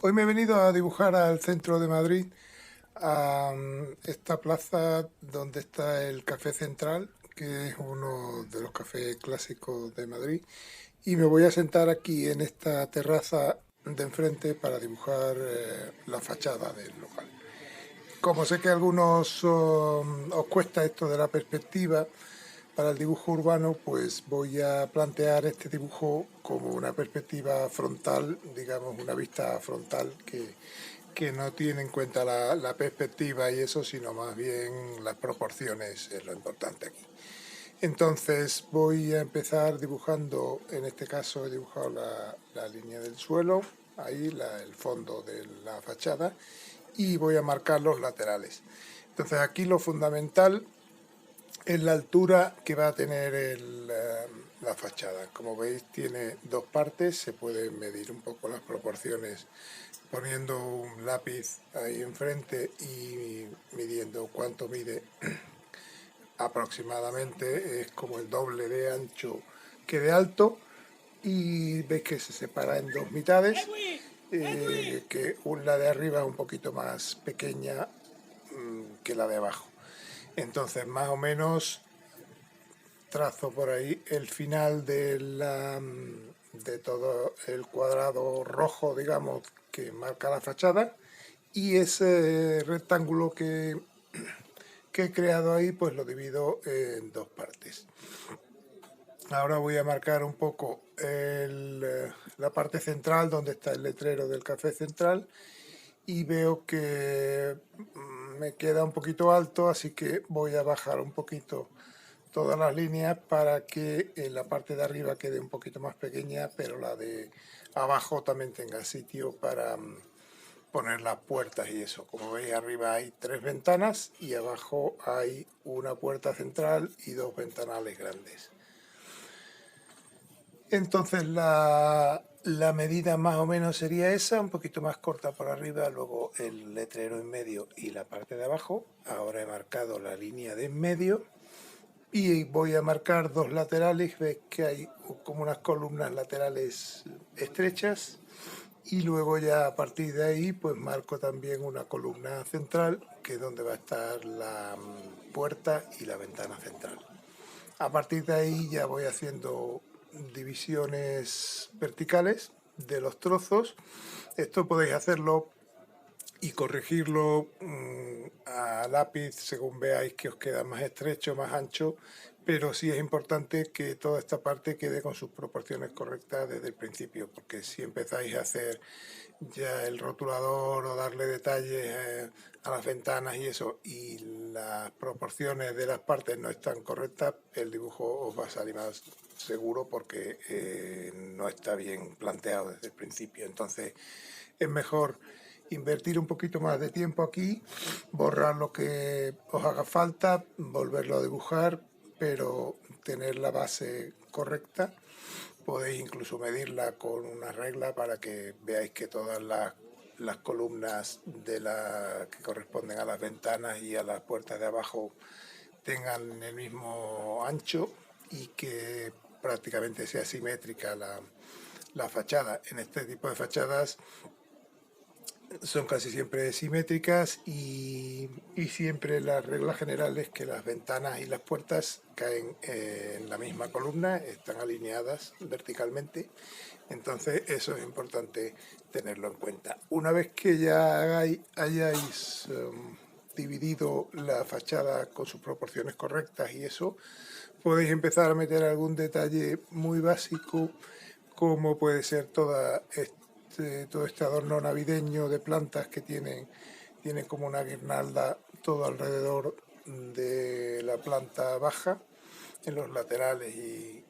Hoy me he venido a dibujar al centro de Madrid, a esta plaza donde está el Café Central, que es uno de los cafés clásicos de Madrid, y me voy a sentar aquí en esta terraza de enfrente para dibujar la fachada del local. Como sé que a algunos os cuesta esto de la perspectiva para el dibujo urbano, pues voy a plantear este dibujo como una perspectiva frontal, digamos, una vista frontal que no tiene en cuenta la perspectiva y eso, sino más bien las proporciones es lo importante aquí. Entonces voy a empezar dibujando, en este caso he dibujado la línea del suelo, ahí el fondo de la fachada, y voy a marcar los laterales. Entonces aquí lo fundamental es la altura que va a tener la fachada. Como veis tiene dos partes, se pueden medir un poco las proporciones poniendo un lápiz ahí enfrente y midiendo cuánto mide aproximadamente, es como el doble de ancho que de alto, y veis que se separa en dos mitades, que la de arriba es un poquito más pequeña que la de abajo. Entonces más o menos trazo por ahí el final de todo el cuadrado rojo, digamos, que marca la fachada, y ese rectángulo que he creado ahí, pues lo divido en dos partes. Ahora voy a marcar un poco la parte central donde está el letrero del Café Central, y veo que me queda un poquito alto, así que voy a bajar un poquito todas las líneas para que en la parte de arriba quede un poquito más pequeña, pero la de abajo también tenga sitio para poner las puertas y eso. Como veis, arriba hay tres ventanas y abajo hay una puerta central y dos ventanales grandes. Entonces la medida más o menos sería esa, un poquito más corta por arriba, luego el letrero en medio y la parte de abajo. Ahora he marcado la línea de en medio y voy a marcar dos laterales. Ves que hay como unas columnas laterales estrechas, y luego ya a partir de ahí pues marco también una columna central, que es donde va a estar la puerta y la ventana central. A partir de ahí ya voy haciendo divisiones verticales de los trozos. Esto podéis hacerlo y corregirlo a lápiz según veáis que os queda más estrecho, más ancho, pero sí es importante que toda esta parte quede con sus proporciones correctas desde el principio, porque si empezáis a hacer ya el rotulador o darle detalles a las ventanas y eso, y las proporciones de las partes no están correctas, el dibujo os va a salir más seguro porque no está bien planteado desde el principio. Entonces es mejor invertir un poquito más de tiempo aquí, borrar lo que os haga falta, volverlo a dibujar, pero tener la base correcta. Podéis incluso medirla con una regla para que veáis que todas las columnas que corresponden a las ventanas y a las puertas de abajo tengan el mismo ancho y que prácticamente sea simétrica la fachada. En este tipo de fachadas son casi siempre simétricas, y siempre la regla general es que las ventanas y las puertas caen en la misma columna, están alineadas verticalmente. Entonces eso es importante tenerlo en cuenta. Una vez que ya hayáis dividido la fachada con sus proporciones correctas y eso, podéis empezar a meter algún detalle muy básico, como puede ser todo este adorno navideño de plantas que tiene como una guirnalda todo alrededor de la planta baja, en los laterales y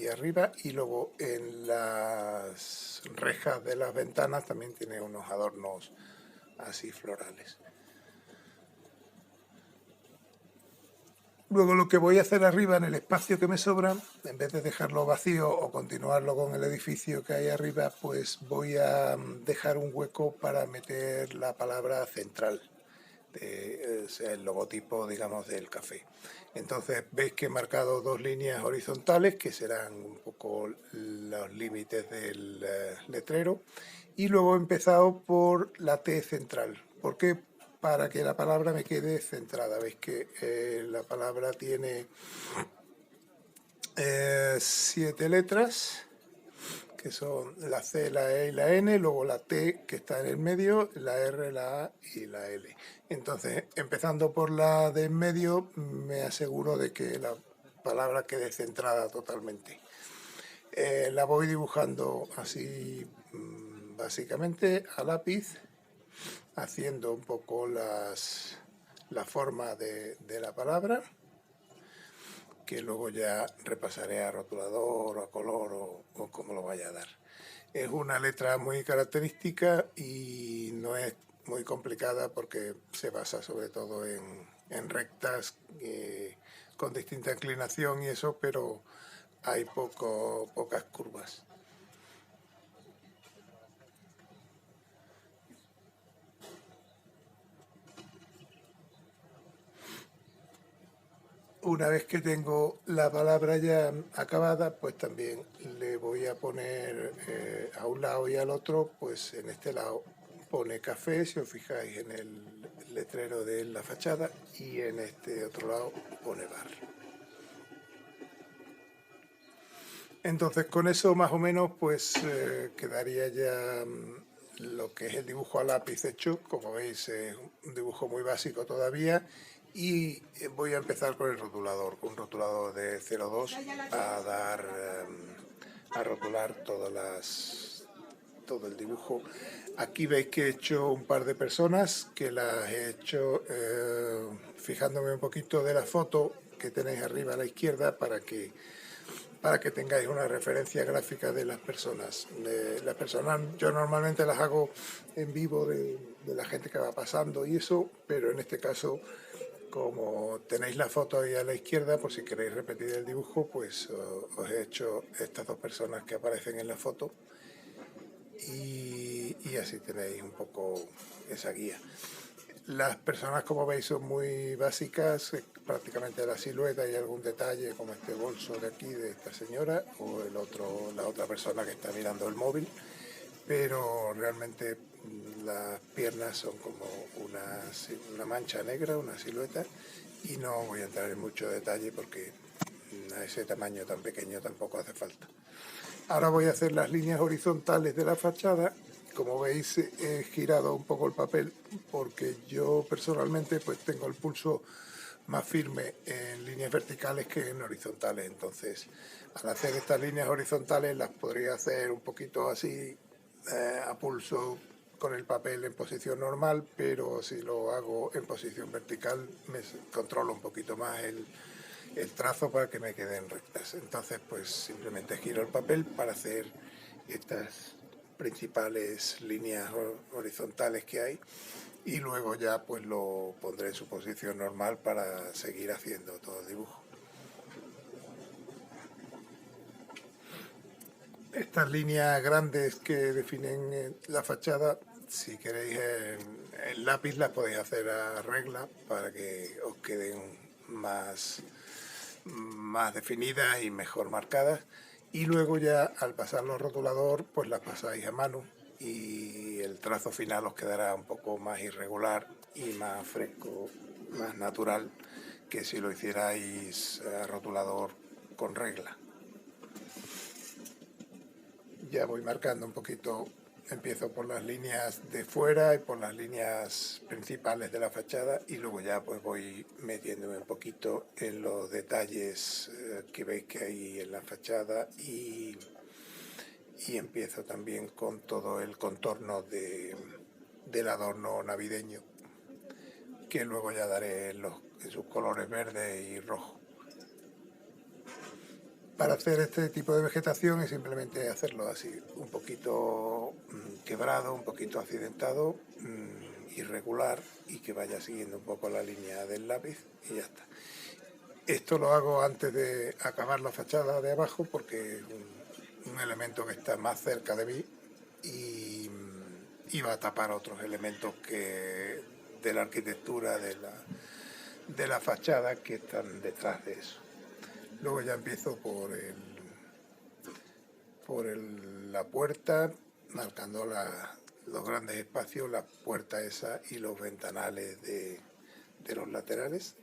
arriba, y luego en las rejas de las ventanas también tiene unos adornos así florales. Luego lo que voy a hacer arriba, en el espacio que me sobra, en vez de dejarlo vacío o continuarlo con el edificio que hay arriba, pues voy a dejar un hueco para meter la palabra central, el logotipo, digamos, del café. Entonces veis que he marcado dos líneas horizontales que serán un poco los límites del letrero, Y luego he empezado por la T central. ¿Por qué? Para que la palabra me quede centrada. Veis que la palabra tiene 7 letras, que son la C, la E y la N, luego la T que está en el medio, la R, la A y la L. Entonces, empezando por la de en medio, me aseguro de que la palabra quede centrada totalmente. La voy dibujando así, básicamente a lápiz, haciendo un poco la forma de la palabra, que luego ya repasaré a rotulador o a color o como lo vaya a dar. Es una letra muy característica y no es muy complicada porque se basa sobre todo en rectas con distinta inclinación y eso, pero hay pocas curvas. Una vez que tengo la palabra ya acabada, pues también le voy a poner a un lado y al otro, pues en este lado pone café, si os fijáis en el letrero de la fachada, y en este otro lado pone bar. Entonces con eso más o menos pues quedaría ya lo que es el dibujo a lápiz hecho. Como veis es un dibujo muy básico todavía y voy a empezar con el rotulador, con un rotulador de 0,2 a rotular todo el dibujo. Aquí veis que he hecho un par de personas que las he hecho fijándome un poquito de la foto que tenéis arriba a la izquierda para que tengáis una referencia gráfica de las personas. Las personas yo normalmente las hago en vivo de la gente que va pasando y eso, pero en este caso, como tenéis la foto ahí a la izquierda, por si queréis repetir el dibujo, pues os he hecho estas dos personas que aparecen en la foto y así tenéis un poco esa guía. Las personas, como veis, son muy básicas, prácticamente la silueta y algún detalle, como este bolso de aquí, de esta señora, o la otra persona que está mirando el móvil, pero realmente las piernas son como una mancha negra, una silueta, y no voy a entrar en mucho detalle porque a ese tamaño tan pequeño tampoco hace falta. Ahora voy a hacer las líneas horizontales de la fachada. Como veis, he girado un poco el papel porque yo personalmente pues tengo el pulso más firme en líneas verticales que en horizontales. Entonces, al hacer estas líneas horizontales las podría hacer un poquito así a pulso con el papel en posición normal, pero si lo hago en posición vertical me controlo un poquito más el trazo para que me queden rectas. Entonces pues simplemente giro el papel para hacer estas principales líneas horizontales que hay y luego ya pues lo pondré en su posición normal para seguir haciendo todo el dibujo. Estas líneas grandes que definen la fachada, si queréis en lápiz las podéis hacer a regla para que os queden más definidas y mejor marcadas, y luego ya al pasarlo al rotulador pues las pasáis a mano y el trazo final os quedará un poco más irregular y más fresco, más natural que si lo hicierais a rotulador con regla. Ya voy marcando un poquito, empiezo por las líneas de fuera y por las líneas principales de la fachada y luego ya pues voy metiéndome un poquito en los detalles que veis que hay en la fachada y empiezo también con todo el contorno del adorno navideño, que luego ya daré en sus colores verde y rojo. Para hacer este tipo de vegetación es simplemente hacerlo así, un poquito quebrado, un poquito accidentado, irregular y que vaya siguiendo un poco la línea del lápiz y ya está. Esto lo hago antes de acabar la fachada de abajo porque es un elemento que está más cerca de mí y va a tapar otros elementos de la arquitectura de la fachada que están detrás de eso. Luego ya empiezo por la puerta, marcando los grandes espacios, las puertas esas y los ventanales de los laterales.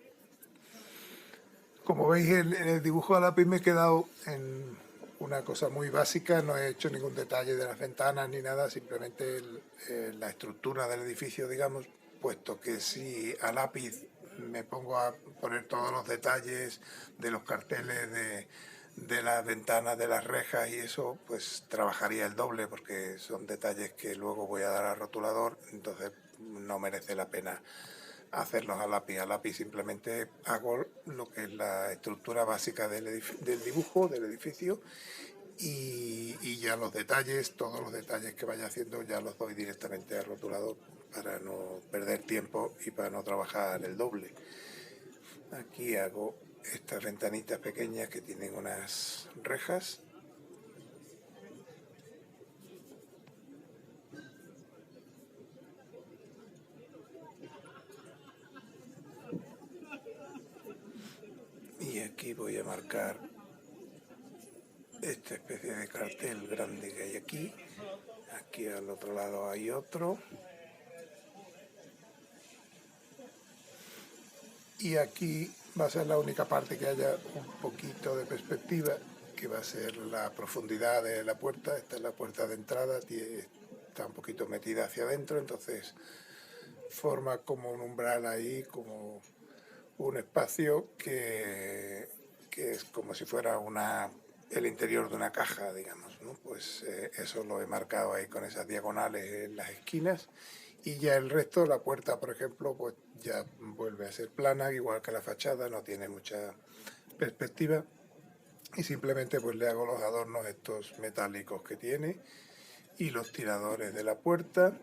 Como veis, en el dibujo a lápiz me he quedado en una cosa muy básica, no he hecho ningún detalle de las ventanas ni nada, simplemente la estructura del edificio, digamos, puesto que si a lápiz me pongo a poner todos los detalles de los carteles, de las ventanas, de las rejas y eso, pues trabajaría el doble, porque son detalles que luego voy a dar al rotulador, entonces no merece la pena hacerlos a lápiz. A lápiz simplemente hago lo que es la estructura básica del dibujo del edificio y ya los detalles, todos los detalles que vaya haciendo ya los doy directamente al rotulador para no perder tiempo y para no trabajar el doble. Aquí hago estas ventanitas pequeñas que tienen unas rejas. Y aquí voy a marcar esta especie de cartel grande que hay aquí. Aquí al otro lado hay otro. Y aquí va a ser la única parte que haya un poquito de perspectiva, que va a ser la profundidad de la puerta. Esta es la puerta de entrada, está un poquito metida hacia adentro, entonces forma como un umbral ahí, como un espacio que es como si fuera el interior de una caja, digamos, ¿no? Pues eso lo he marcado ahí con esas diagonales en las esquinas. Y ya el resto, la puerta, por ejemplo, pues ya vuelve a ser plana, igual que la fachada, no tiene mucha perspectiva. Y simplemente pues le hago los adornos estos metálicos que tiene y los tiradores de la puerta.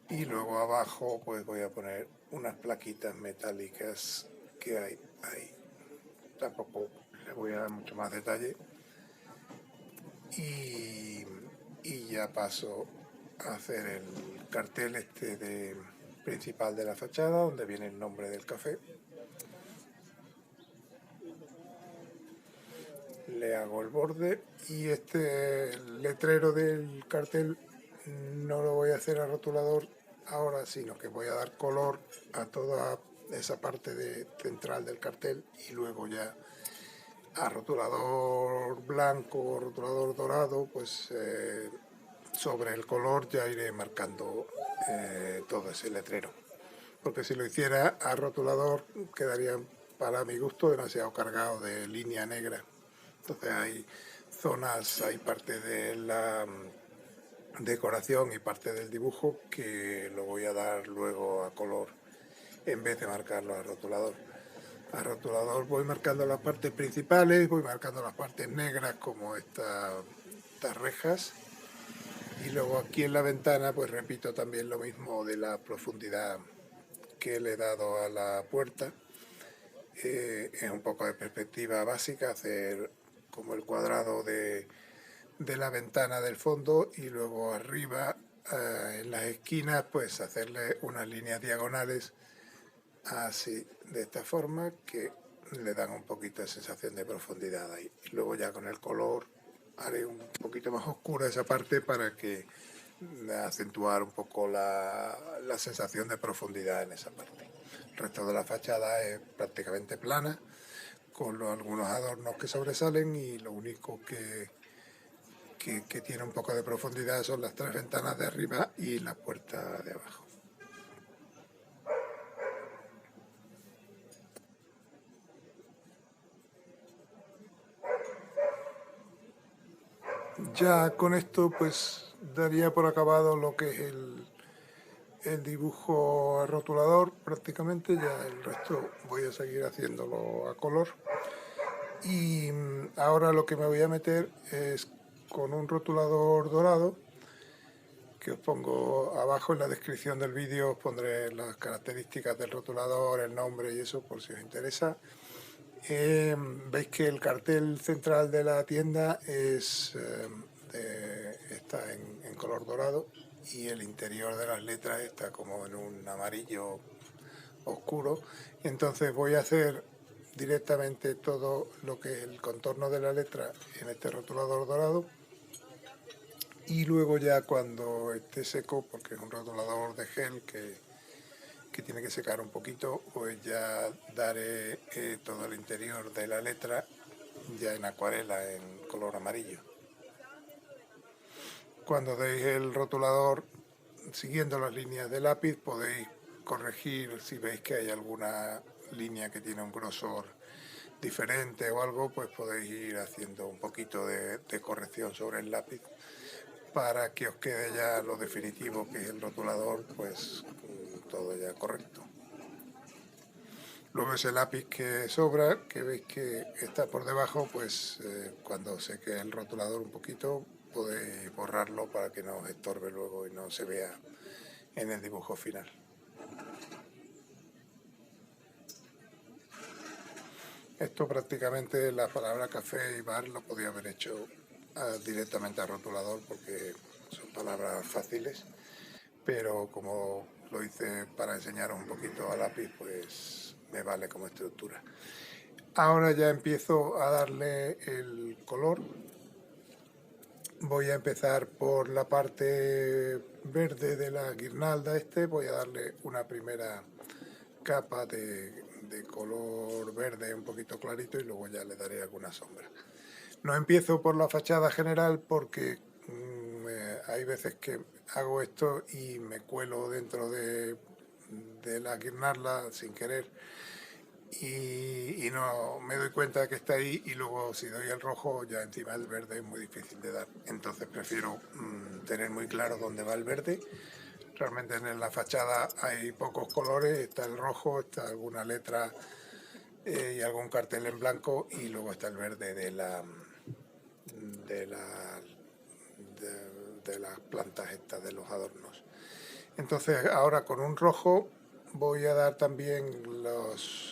Y luego abajo pues voy a poner unas plaquitas metálicas que hay ahí. Tampoco le voy a dar mucho más detalle. Y ya paso a hacer el cartel principal de la fachada, donde viene el nombre del café. Le hago el borde y este letrero del cartel no lo voy a hacer a rotulador ahora, sino que voy a dar color a toda esa parte central del cartel y luego ya a rotulador blanco, rotulador dorado, pues sobre el color ya iré marcando todo ese letrero. Porque si lo hiciera a rotulador quedaría, para mi gusto, demasiado cargado de línea negra. Entonces hay zonas, hay parte de la decoración y parte del dibujo que lo voy a dar luego a color en vez de marcarlo a rotulador. A rotulador voy marcando las partes principales, voy marcando las partes negras como estas rejas. Y luego aquí en la ventana pues repito también lo mismo de la profundidad que le he dado a la puerta. Es un poco de perspectiva básica, hacer como el cuadrado de la ventana del fondo y luego arriba en las esquinas pues hacerle unas líneas diagonales así, de esta forma, que le dan un poquito de sensación de profundidad ahí. Y luego ya con el color haré un poquito más oscura esa parte para que acentuar un poco la sensación de profundidad en esa parte. El resto de la fachada es prácticamente plana, con algunos adornos que sobresalen y lo único que tiene un poco de profundidad son las tres ventanas de arriba y la puerta de abajo. Ya con esto pues daría por acabado lo que es el dibujo a rotulador prácticamente, ya el resto voy a seguir haciéndolo a color. Y ahora lo que me voy a meter es con un rotulador dorado, que os pongo abajo en la descripción del vídeo, os pondré las características del rotulador, el nombre y eso por si os interesa. Veis que el cartel central de la tienda está en color dorado y el interior de las letras está como en un amarillo oscuro. Entonces voy a hacer directamente todo lo que es el contorno de la letra en este rotulador dorado y luego ya cuando esté seco, porque es un rotulador de gel que tiene que secar un poquito, pues ya daré todo el interior de la letra ya en acuarela, en color amarillo. Cuando deis el rotulador siguiendo las líneas de lápiz, podéis corregir si veis que hay alguna línea que tiene un grosor diferente o algo, pues podéis ir haciendo un poquito de corrección sobre el lápiz para que os quede ya lo definitivo, que es el rotulador, pues todo ya correcto. Luego ese lápiz que sobra, que veis que está por debajo, pues cuando seque el rotulador un poquito, podéis borrarlo para que no os estorbe luego y no se vea en el dibujo final. Esto prácticamente, la palabra café y bar lo podía haber hecho directamente al rotulador porque son palabras fáciles, pero como lo hice para enseñaros un poquito a lápiz, pues me vale como estructura. Ahora ya empiezo a darle el color. Voy a empezar por la parte verde de la guirnalda voy a darle una primera capa de color verde un poquito clarito y luego ya le daré alguna sombra. No empiezo por la fachada general porque hay veces que hago esto y me cuelo dentro de la guirnalda sin querer y no me doy cuenta de que está ahí, y luego si doy el rojo ya encima del verde es muy difícil de dar. Entonces prefiero tener muy claro dónde va el verde. Realmente en la fachada hay pocos colores, está el rojo, está alguna letra y algún cartel en blanco, y luego está el verde de las plantas estas, de los adornos. Entonces ahora con un rojo voy a dar también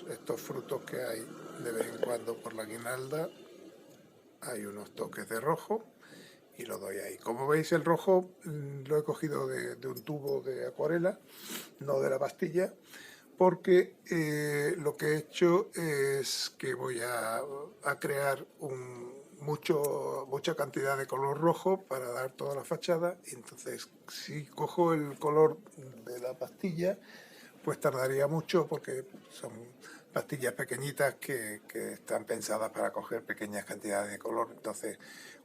estos frutos que hay de vez en cuando por la guirnalda. Hay unos toques de rojo y lo doy ahí. Como veis, el rojo lo he cogido de un tubo de acuarela, no de la pastilla, porque lo que he hecho es que voy a crear mucha cantidad de color rojo para dar toda la fachada. Y entonces, si cojo el color de la pastilla, pues tardaría mucho porque son pastillas pequeñitas que están pensadas para coger pequeñas cantidades de color. Entonces,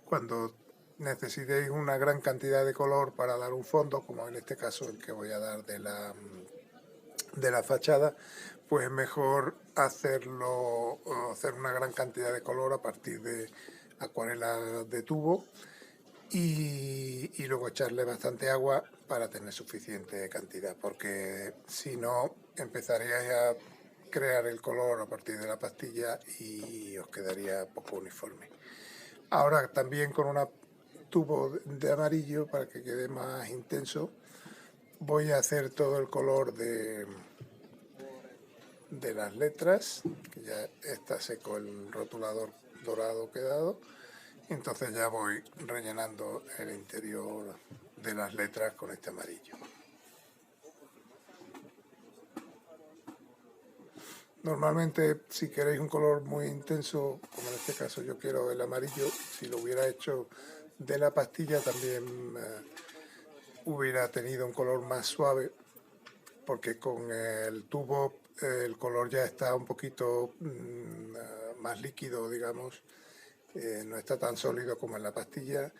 cuando necesitéis una gran cantidad de color para dar un fondo, como en este caso el que voy a dar de la fachada, pues mejor hacer una gran cantidad de color a partir de acuarela de tubo y luego echarle bastante agua para tener suficiente cantidad, porque si no empezaríais a crear el color a partir de la pastilla y os quedaría poco uniforme. Ahora también con un tubo de amarillo, para que quede más intenso, voy a hacer todo el color de las letras, que ya está seco el rotulador dorado quedado. Entonces ya voy rellenando el interior de las letras con este amarillo. Normalmente, si queréis un color muy intenso, como en este caso yo quiero el amarillo, si lo hubiera hecho de la pastilla también hubiera tenido un color más suave, porque con el tubo el color ya está un poquito más líquido, digamos, no está tan sólido como en la pastilla,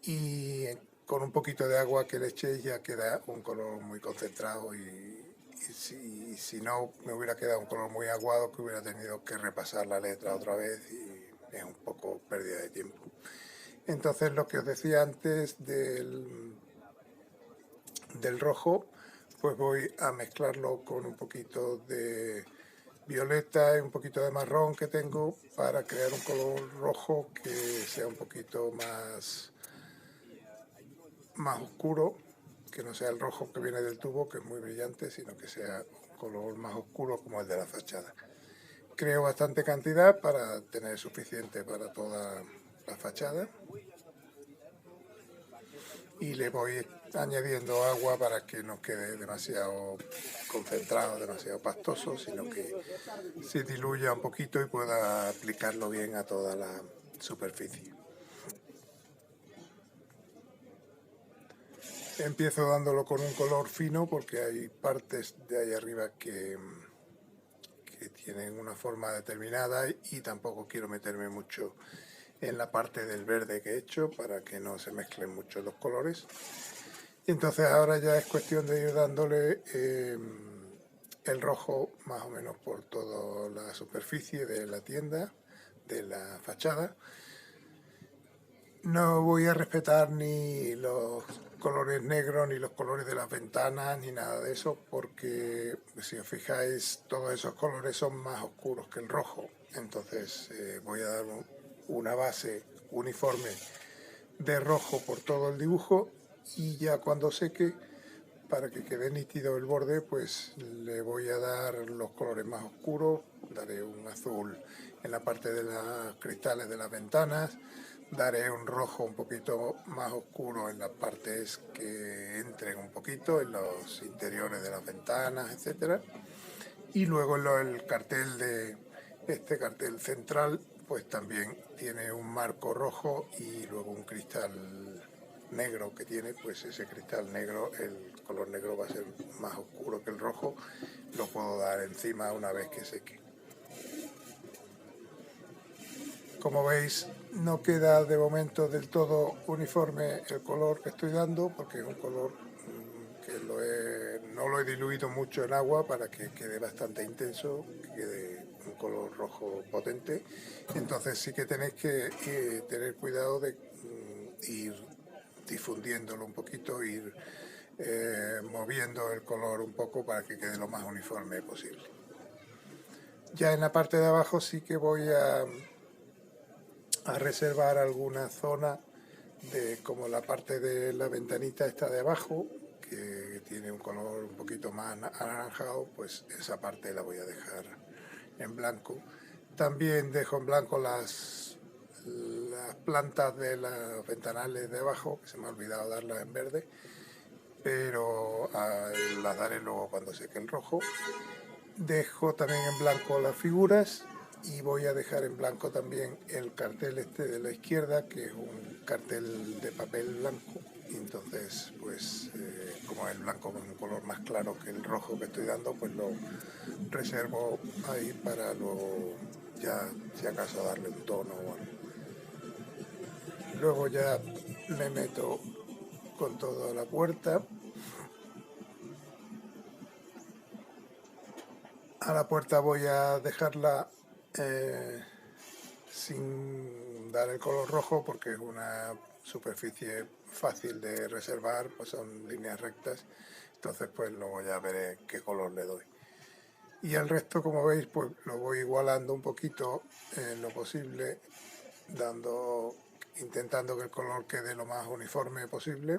y con un poquito de agua que le eché ya queda un color muy concentrado, y si no me hubiera quedado un color muy aguado que hubiera tenido que repasar la letra otra vez y es un poco pérdida de tiempo. Entonces, lo que os decía antes del rojo, pues voy a mezclarlo con un poquito de violeta y un poquito de marrón que tengo para crear un color rojo que sea un poquito más oscuro, que no sea el rojo que viene del tubo, que es muy brillante, sino que sea un color más oscuro como el de la fachada. Creo bastante cantidad para tener suficiente para toda la fachada y le voy añadiendo agua para que no quede demasiado concentrado, demasiado pastoso, sino que se diluya un poquito y pueda aplicarlo bien a toda la superficie. Empiezo dándolo con un color fino porque hay partes de ahí arriba que tienen una forma determinada y tampoco quiero meterme mucho en la parte del verde que he hecho para que no se mezclen mucho los colores. Entonces ahora ya es cuestión de ir dándole el rojo más o menos por toda la superficie de la tienda, de la fachada. No voy a respetar ni los colores negros, ni los colores de las ventanas, ni nada de eso, porque si os fijáis, todos esos colores son más oscuros que el rojo. Entonces voy a dar una base uniforme de rojo por todo el dibujo y ya cuando seque, para que quede nítido el borde, pues le voy a dar los colores más oscuros, daré un azul en la parte de los cristales de las ventanas, daré un rojo un poquito más oscuro en las partes que entren un poquito, en los interiores de las ventanas, etcétera. Y luego el cartel de este cartel central, pues también tiene un marco rojo y luego un cristal negro que tiene, pues ese cristal negro, el color negro va a ser más oscuro que el rojo, lo puedo dar encima una vez que seque. Como veis, no queda de momento del todo uniforme el color que estoy dando, porque es un color que no lo he diluido mucho en agua para que quede bastante intenso, que quede un color rojo potente. Entonces sí que tenéis que tener cuidado de ir difundiéndolo un poquito, ir moviendo el color un poco para que quede lo más uniforme posible. Ya en la parte de abajo sí que voy a reservar alguna zona de como la parte de la ventanita esta de abajo, que tiene un color un poquito más anaranjado, pues esa parte la voy a dejar en blanco. También dejo en blanco las plantas de los ventanales de abajo, que se me ha olvidado darlas en verde, pero las daré luego cuando seque el rojo. Dejo también en blanco las figuras y voy a dejar en blanco también el cartel este de la izquierda, que es un cartel de papel blanco. Y entonces, pues, como el blanco es un color más claro que el rojo que estoy dando, pues lo reservo ahí para luego, ya si acaso, darle un tono o algo. Luego ya me meto con toda la puerta. A la puerta voy a dejarla sin dar el color rojo porque es una superficie fácil de reservar, pues son líneas rectas, entonces pues luego ya veré qué color le doy. Y el resto, como veis, pues lo voy igualando un poquito en lo posible, intentando que el color quede lo más uniforme posible,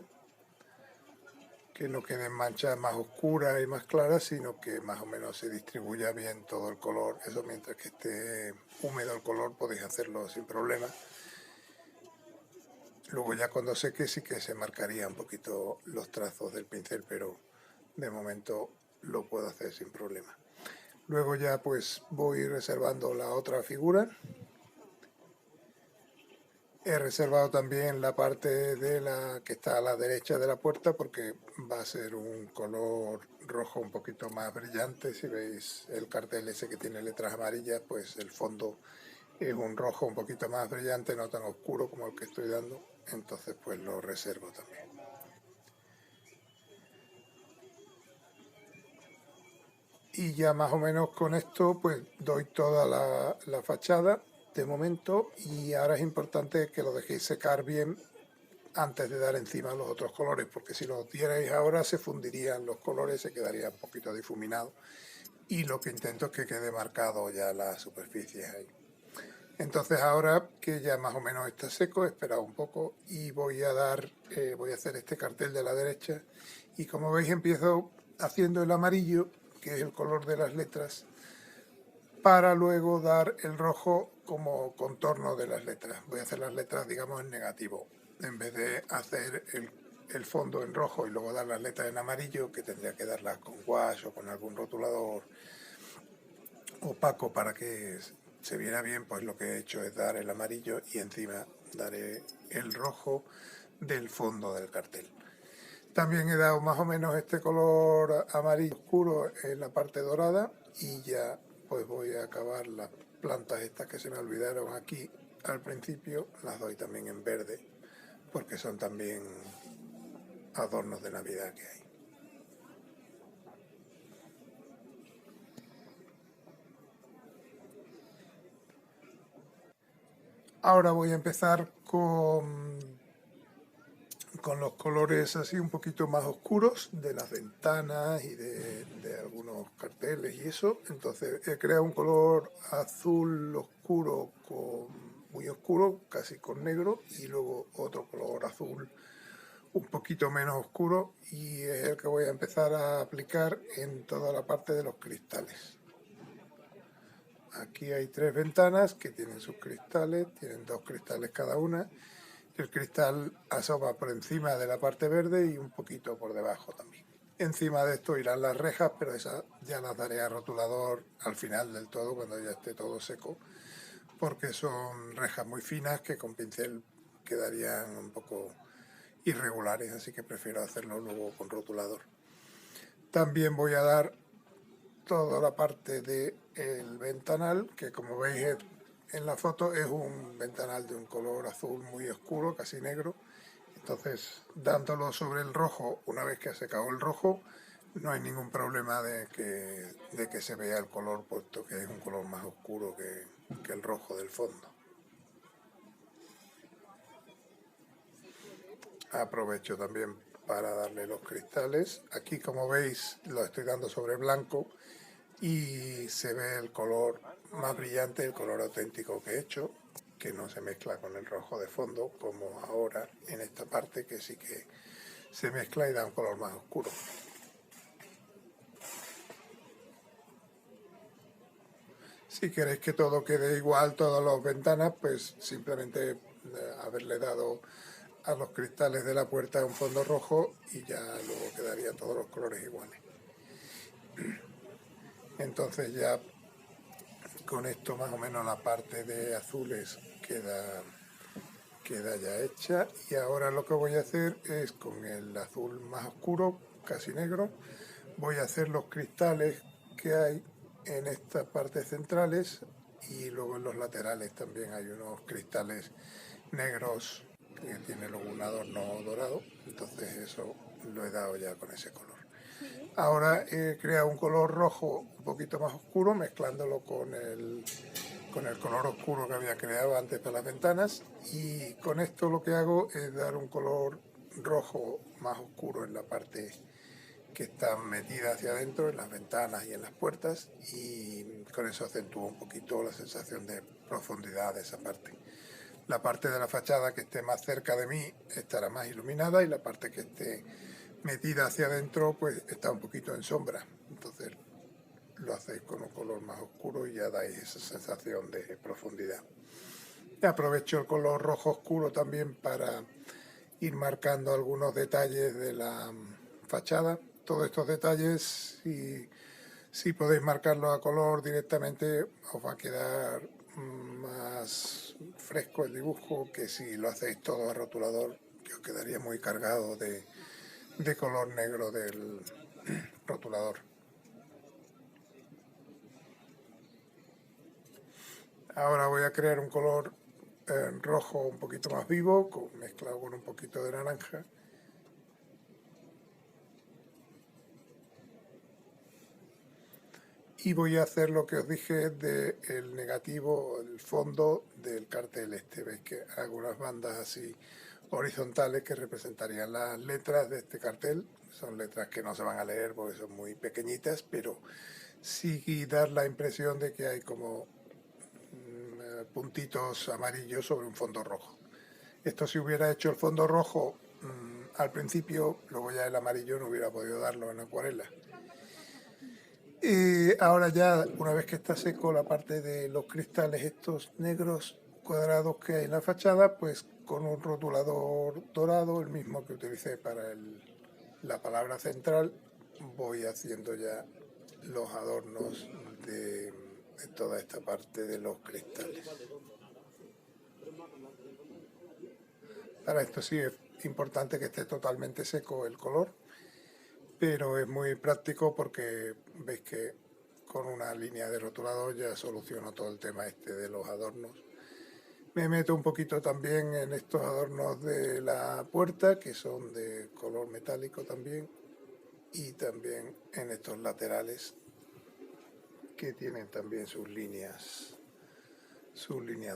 que no queden manchas más oscuras y más claras, sino que más o menos se distribuya bien todo el color. Eso, mientras que esté húmedo el color, podéis hacerlo sin problema. Luego ya cuando seque sí que se marcaría un poquito los trazos del pincel, pero de momento lo puedo hacer sin problema. Luego ya pues voy reservando la otra figura. He reservado también la parte de la que está a la derecha de la puerta porque va a ser un color rojo un poquito más brillante. Si veis el cartel ese que tiene letras amarillas, pues el fondo es un rojo un poquito más brillante, no tan oscuro como el que estoy dando. Entonces pues lo reservo también. Y ya más o menos con esto pues doy toda la fachada de momento, y ahora es importante que lo dejéis secar bien antes de dar encima los otros colores, porque si los dierais ahora se fundirían los colores, se quedaría un poquito difuminado, y lo que intento es que quede marcado ya las superficies ahí. Entonces ahora que ya más o menos está seco, he esperado un poco y voy a hacer este cartel de la derecha, y como veis empiezo haciendo el amarillo, que es el color de las letras, para luego dar el rojo como contorno de las letras. Voy a hacer las letras, digamos, en negativo, en vez de hacer el fondo en rojo y luego dar las letras en amarillo, que tendría que darlas con gouache o con algún rotulador opaco para que se viera bien. Pues lo que he hecho es dar el amarillo y encima daré el rojo del fondo del cartel. También he dado más o menos este color amarillo oscuro en la parte dorada y ya pues voy a acabar las plantas estas que se me olvidaron aquí al principio, las doy también en verde porque son también adornos de Navidad que hay. Ahora voy a empezar con los colores así un poquito más oscuros de las ventanas y de algunos carteles y eso. Entonces he creado un color azul oscuro muy oscuro, casi con negro, y luego otro color azul un poquito menos oscuro, y es el que voy a empezar a aplicar en toda la parte de los cristales. Aquí hay 3 ventanas que tienen sus cristales, tienen 2 cristales cada una. El cristal asoma por encima de la parte verde y un poquito por debajo también. Encima de esto irán las rejas, pero esas ya las daré a rotulador al final del todo, cuando ya esté todo seco, porque son rejas muy finas que con pincel quedarían un poco irregulares, así que prefiero hacerlo luego con rotulador. También voy a dar toda la parte del ventanal, que como veis en la foto es un ventanal de un color azul muy oscuro, casi negro. Entonces, dándolo sobre el rojo, una vez que ha secado el rojo, no hay ningún problema de que se vea el color, puesto que es un color más oscuro que el rojo del fondo. Aprovecho también para darle los cristales. Aquí, como veis, lo estoy dando sobre blanco y se ve el color más brillante, el color auténtico que he hecho, que no se mezcla con el rojo de fondo, como ahora en esta parte, que sí que se mezcla y da un color más oscuro. Si queréis que todo quede igual, todas las ventanas, pues simplemente haberle dado a los cristales de la puerta un fondo rojo y ya luego quedarían todos los colores iguales. Entonces ya con esto más o menos la parte de azules queda ya hecha, y ahora lo que voy a hacer es con el azul más oscuro, casi negro, voy a hacer los cristales que hay en estas partes centrales, y luego en los laterales también hay unos cristales negros que tienen luego un adorno dorado, entonces eso lo he dado ya con ese color. Ahora he creado un color rojo un poquito más oscuro, mezclándolo con el color oscuro que había creado antes para las ventanas, y con esto lo que hago es dar un color rojo más oscuro en la parte que está metida hacia adentro, en las ventanas y en las puertas, y con eso acentúo un poquito la sensación de profundidad de esa parte. La parte de la fachada que esté más cerca de mí estará más iluminada, y la parte que esté metida hacia adentro pues está un poquito en sombra. Entonces lo hacéis con un color más oscuro y ya dais esa sensación de profundidad. Aprovecho el color rojo oscuro también para ir marcando algunos detalles de la fachada. Todos estos detalles, si podéis marcarlos a color directamente, os va a quedar más fresco el dibujo que si lo hacéis todo a rotulador, que os quedaría muy cargado de color negro del rotulador. Ahora voy a crear un color rojo un poquito más vivo, mezclado con un poquito de naranja. Y voy a hacer lo que os dije del negativo, el fondo del cartel este. Veis que algunas bandas así horizontales que representarían las letras de este cartel. Son letras que no se van a leer porque son muy pequeñitas, pero sí dar la impresión de que hay como puntitos amarillos sobre un fondo rojo. Esto, si hubiera hecho el fondo rojo al principio, luego ya el amarillo no hubiera podido darlo en acuarela. Y ahora ya, una vez que está seco la parte de los cristales estos negros cuadrados que hay en la fachada, pues con un rotulador dorado, el mismo que utilicé para la palabra central, voy haciendo ya los adornos de toda esta parte de los cristales. Para esto sí importante que esté totalmente seco el color, pero es muy práctico porque veis que con una línea de rotulador ya soluciono todo el tema este de los adornos. Me meto un poquito también en estos adornos de la puerta, que son de color metálico también, y también en estos laterales, que tienen también sus líneas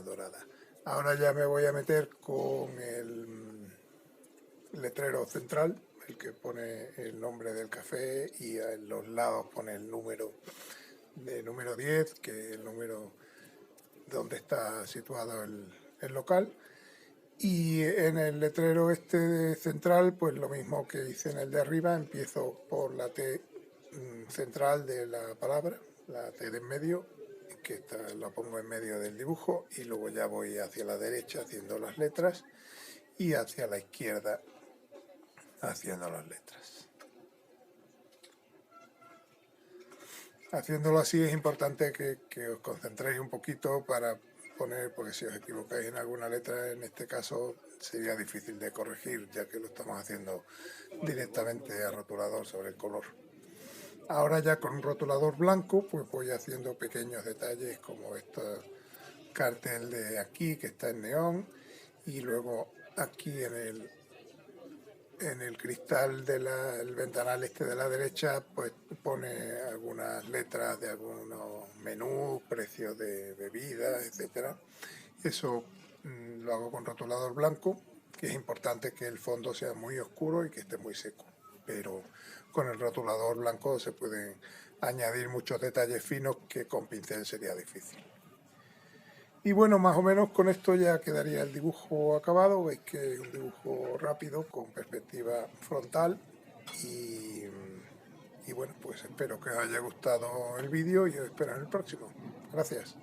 doradas. Ahora ya me voy a meter con el letrero central, el que pone el nombre del café, y en los lados pone el número 10, que es el número donde está situado el local. Y en el letrero este central, pues lo mismo que hice en el de arriba, empiezo por la T central de la palabra, la T de en medio, que la pongo en medio del dibujo, y luego ya voy hacia la derecha haciendo las letras y hacia la izquierda haciendo las letras. Haciéndolo así es importante que os concentréis un poquito para poner, porque si os equivocáis en alguna letra, en este caso sería difícil de corregir, ya que lo estamos haciendo directamente a rotulador sobre el color. Ahora ya con un rotulador blanco, pues voy haciendo pequeños detalles como este cartel de aquí que está en neón, y luego aquí en el cristal del ventanal este de la derecha, pues pone algunas letras de algunos menús, precios de bebidas, etcétera. Eso lo hago con rotulador blanco, que es importante que el fondo sea muy oscuro y que esté muy seco, pero con el rotulador blanco se pueden añadir muchos detalles finos que con pincel sería difícil. Y bueno, más o menos con esto ya quedaría el dibujo acabado. Veis que es un dibujo rápido con perspectiva frontal y bueno, pues espero que os haya gustado el vídeo y os espero en el próximo. Gracias.